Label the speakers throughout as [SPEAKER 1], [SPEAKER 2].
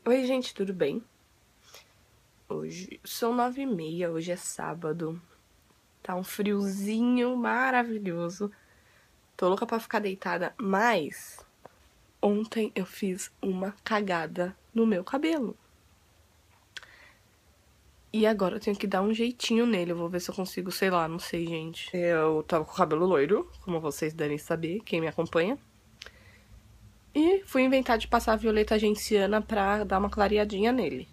[SPEAKER 1] Oi, gente, tudo bem? Hoje são 9h30, hoje é sábado. Tá um friozinho maravilhoso. Tô louca pra ficar deitada, mas ontem eu fiz uma cagada no meu cabelo. E agora eu tenho que dar um jeitinho nele. Eu vou ver se eu consigo, sei lá, não sei, gente. Eu tava com o cabelo loiro, como vocês devem saber, quem me acompanha. E fui inventar de passar a violeta genciana pra dar uma clareadinha nele.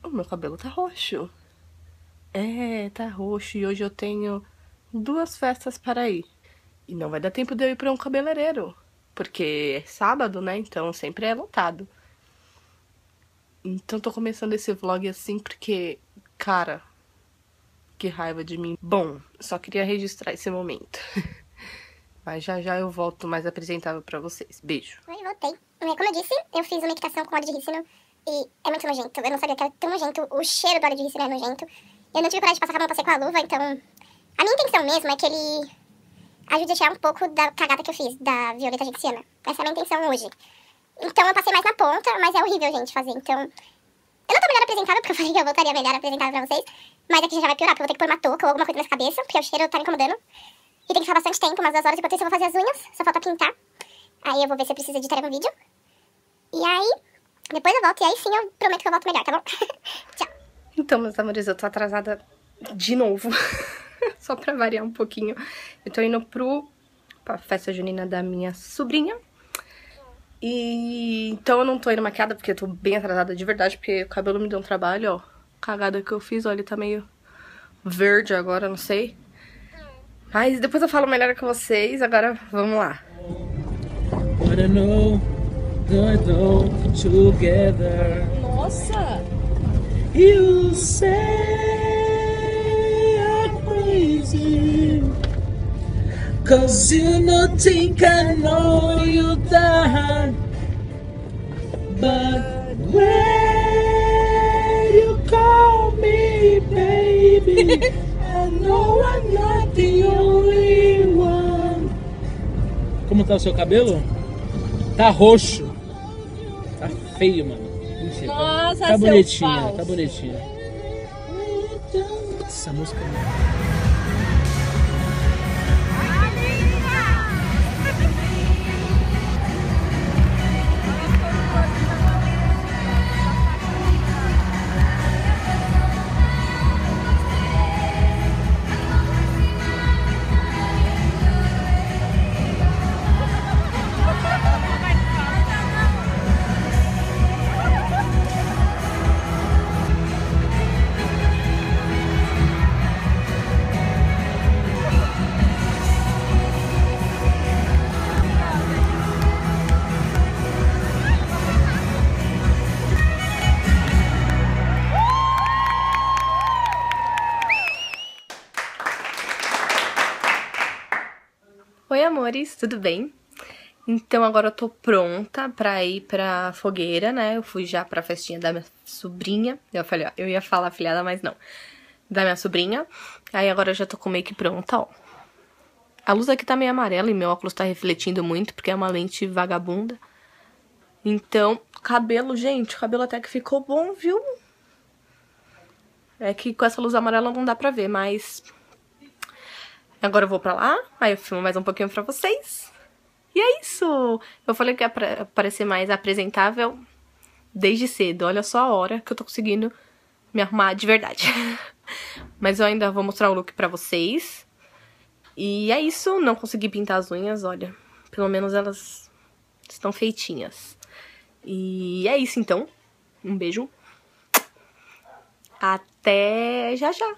[SPEAKER 1] O meu cabelo tá roxo. Tá roxo e hoje eu tenho 2 festas para ir. E não vai dar tempo de eu ir pra um cabeleireiro. Porque é sábado, né? Então sempre é lotado. Então tô começando esse vlog assim porque, cara, que raiva de mim. Bom, só queria registrar esse momento. Mas já já eu volto mais apresentável pra vocês. Beijo.
[SPEAKER 2] Oi, voltei. Como eu disse, eu fiz uma equitação com óleo de rícino e é muito nojento. Eu não sabia que era tão nojento. O cheiro do óleo de rícino é nojento. Eu não tive coragem de passar a mão, passei com a luva, então... A minha intenção mesmo é que ele ajude a tirar um pouco da cagada que eu fiz, da violeta genciana. Essa é a minha intenção hoje. Então eu passei mais na ponta, mas é horrível, gente, fazer. Então, eu não tô melhor apresentável, porque eu falei que eu voltaria melhor apresentável pra vocês. Mas aqui já vai piorar, porque eu vou ter que pôr uma touca ou alguma coisa na cabeça, porque o cheiro tá me incomodando. E tem que ficar bastante tempo, umas 2 horas, enquanto isso eu vou fazer as unhas, só falta pintar. Aí eu vou ver se eu preciso editar algum vídeo. E aí, depois eu volto, e aí sim eu prometo que eu volto melhor, tá bom? Tchau.
[SPEAKER 1] Então, meus amores, eu tô atrasada de novo. Só pra variar um pouquinho. Eu tô indo pra festa junina da minha sobrinha. E então eu não tô indo maquiada porque eu tô bem atrasada de verdade, porque o cabelo me deu um trabalho, ó. Cagada que eu fiz, ó, ele tá meio verde agora, não sei. Mas depois eu falo melhor com vocês, agora vamos lá.
[SPEAKER 3] Wanna know, together.
[SPEAKER 4] Nossa!
[SPEAKER 3] You say I'm crazy, 'cause you don't think I know you that. But when you call me baby, I know I'm not the only one. Como tá o seu cabelo? Tá roxo. Tá feio, mano. Mentira,
[SPEAKER 4] Nossa,
[SPEAKER 3] tá
[SPEAKER 4] seu
[SPEAKER 3] bonitinha,
[SPEAKER 4] falso.
[SPEAKER 3] tá bonitinha. Essa música é...
[SPEAKER 1] Oi, amores, tudo bem? Então agora eu tô pronta pra ir pra fogueira, né? Eu fui já pra festinha da minha sobrinha. Eu falei, ó, eu ia falar afilhada, mas não. Da minha sobrinha. Aí agora eu já tô com o make pronta, ó. A luz aqui tá meio amarela e meu óculos tá refletindo muito, porque é uma lente vagabunda. Então, cabelo, gente, o cabelo até que ficou bom, viu? É que com essa luz amarela não dá pra ver, mas... Agora eu vou pra lá, aí eu filmo mais um pouquinho pra vocês. E é isso! Eu falei que ia parecer mais apresentável desde cedo. Olha só a hora que eu tô conseguindo me arrumar de verdade. Mas eu ainda vou mostrar o look pra vocês. E é isso, não consegui pintar as unhas, olha. Pelo menos elas estão feitinhas. E é isso, então. Um beijo. Até já já.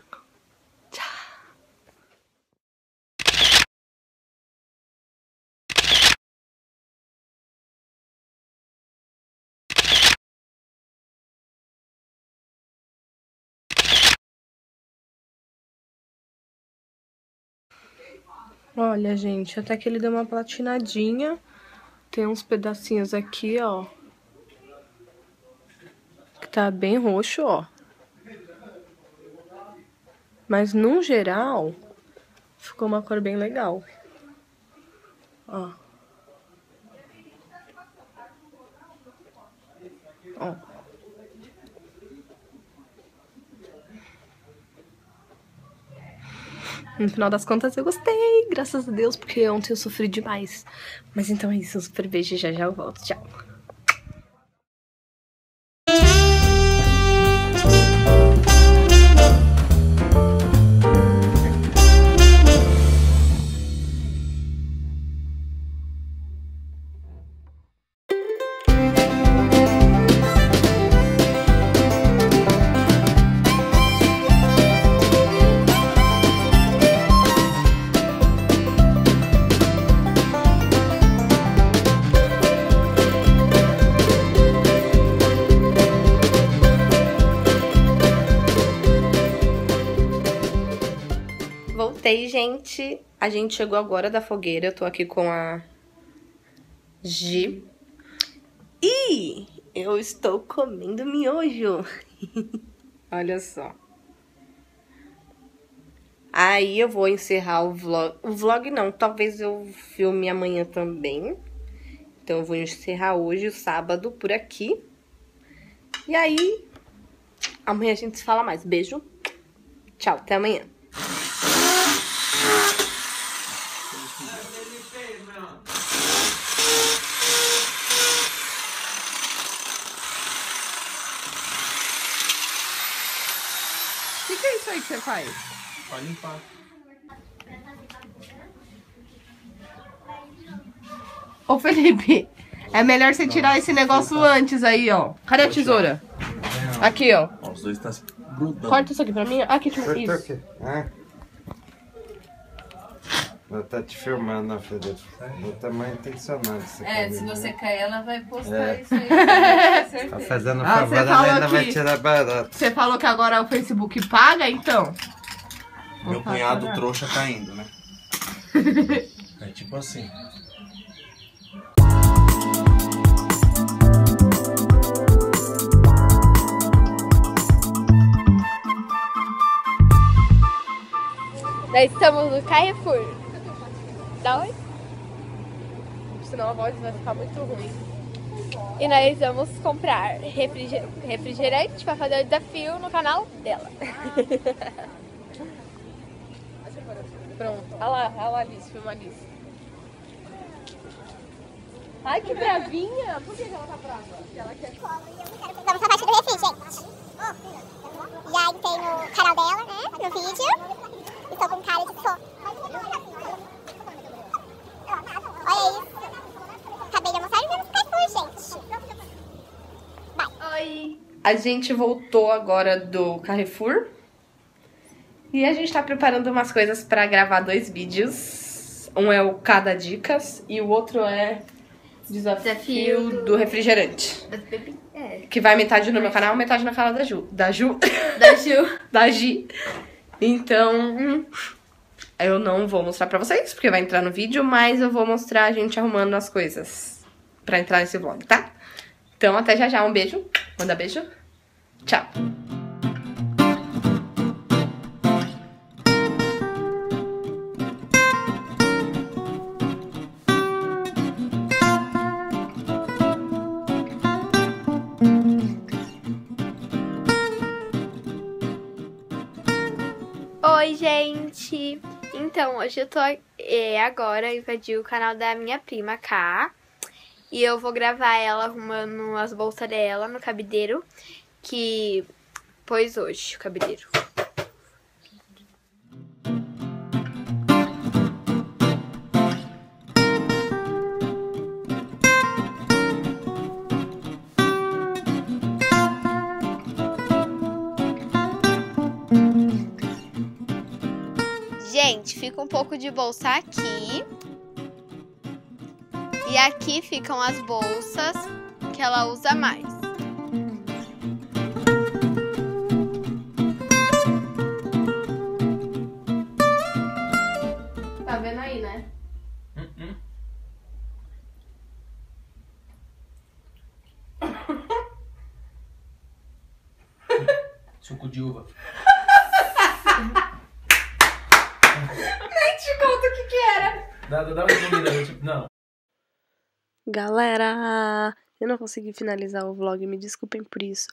[SPEAKER 1] Olha, gente, até que ele deu uma platinadinha. Tem uns pedacinhos aqui, ó. Que tá bem roxo, ó. Mas, no geral, ficou uma cor bem legal. Ó. Ó. No final das contas eu gostei, graças a Deus, porque ontem eu sofri demais. Mas então é isso, um super beijo e já eu volto. Tchau. Voltei, gente. A gente chegou agora da fogueira. Eu tô aqui com a Gi. E eu estou comendo miojo. Olha só. Aí eu vou encerrar o vlog. O vlog não, talvez eu filme amanhã também. Então eu vou encerrar hoje, o sábado, por aqui. E aí, amanhã a gente se fala mais. Beijo. Tchau, até amanhã. O que é isso aí que você faz?
[SPEAKER 3] Pra limpar.
[SPEAKER 1] Ô, Felipe, é melhor você tirar esse negócio antes aí, ó. Cadê a tesoura? Aqui, ó.
[SPEAKER 3] Os dois tá grudando.
[SPEAKER 1] Corta isso aqui pra mim. Aqui, tipo, isso.
[SPEAKER 4] Aqui. Ah. Ela tá te filmando, ó, Felipe. Eu também intencionado.
[SPEAKER 5] Se você cair, ela vai postar isso aí.
[SPEAKER 4] Tá fazendo
[SPEAKER 1] Ah,
[SPEAKER 4] favor,
[SPEAKER 1] você
[SPEAKER 4] ela
[SPEAKER 1] falou
[SPEAKER 4] ainda vai
[SPEAKER 1] que-
[SPEAKER 4] tirar barato.
[SPEAKER 1] Você falou que agora o Facebook paga, então?
[SPEAKER 3] Meu cunhado trouxa tá indo, né? É tipo assim.
[SPEAKER 6] Nós estamos no Carrefour. Da onde?
[SPEAKER 1] Senão a voz vai ficar muito ruim.
[SPEAKER 6] E nós vamos comprar refrigerante para fazer o desafio no canal dela.
[SPEAKER 1] Pronto. Olha lá a Alice, filma a Alice.
[SPEAKER 6] Ai, que bravinha! Por que ela tá brava? Porque ela quer...
[SPEAKER 2] Vamos pra parte do refri, gente. Já entrei no canal dela, né? No vídeo. Estou com cara de só. Olha isso. Acabei de almoçar e vamos Carrefour, gente. Vai.
[SPEAKER 6] Oi!
[SPEAKER 1] A gente voltou agora do Carrefour. E a gente tá preparando umas coisas pra gravar 2 vídeos. Um é o Cada Dicas e o outro é Desafio do Refrigerante. Que vai metade no meu canal, metade no canal da Ju. Da Ju. Da Gi. Então, eu não vou mostrar pra vocês, porque vai entrar no vídeo, mas eu vou mostrar a gente arrumando as coisas pra entrar nesse vlog, tá? Então, até já já. Um beijo. Manda beijo. Tchau.
[SPEAKER 6] Oi, gente! Então, hoje eu tô agora invadi o canal da minha prima, Ká. E eu vou gravar ela arrumando as bolsas dela no cabideiro que pôs hoje, o cabideiro. Gente, fica um pouco de bolsa aqui. E aqui ficam as bolsas que ela usa mais.
[SPEAKER 1] Tá vendo aí, né?
[SPEAKER 3] Suco de uva.
[SPEAKER 1] Nem te conto o que era.
[SPEAKER 3] Dá uma comida, tipo, não.
[SPEAKER 1] Galera, Eu não consegui finalizar o vlog, me desculpem por isso.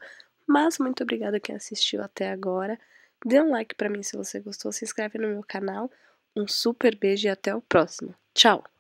[SPEAKER 1] Mas muito obrigada quem assistiu até agora. Dê um like pra mim se você gostou, se inscreve no meu canal. Um super beijo e até o próximo. Tchau!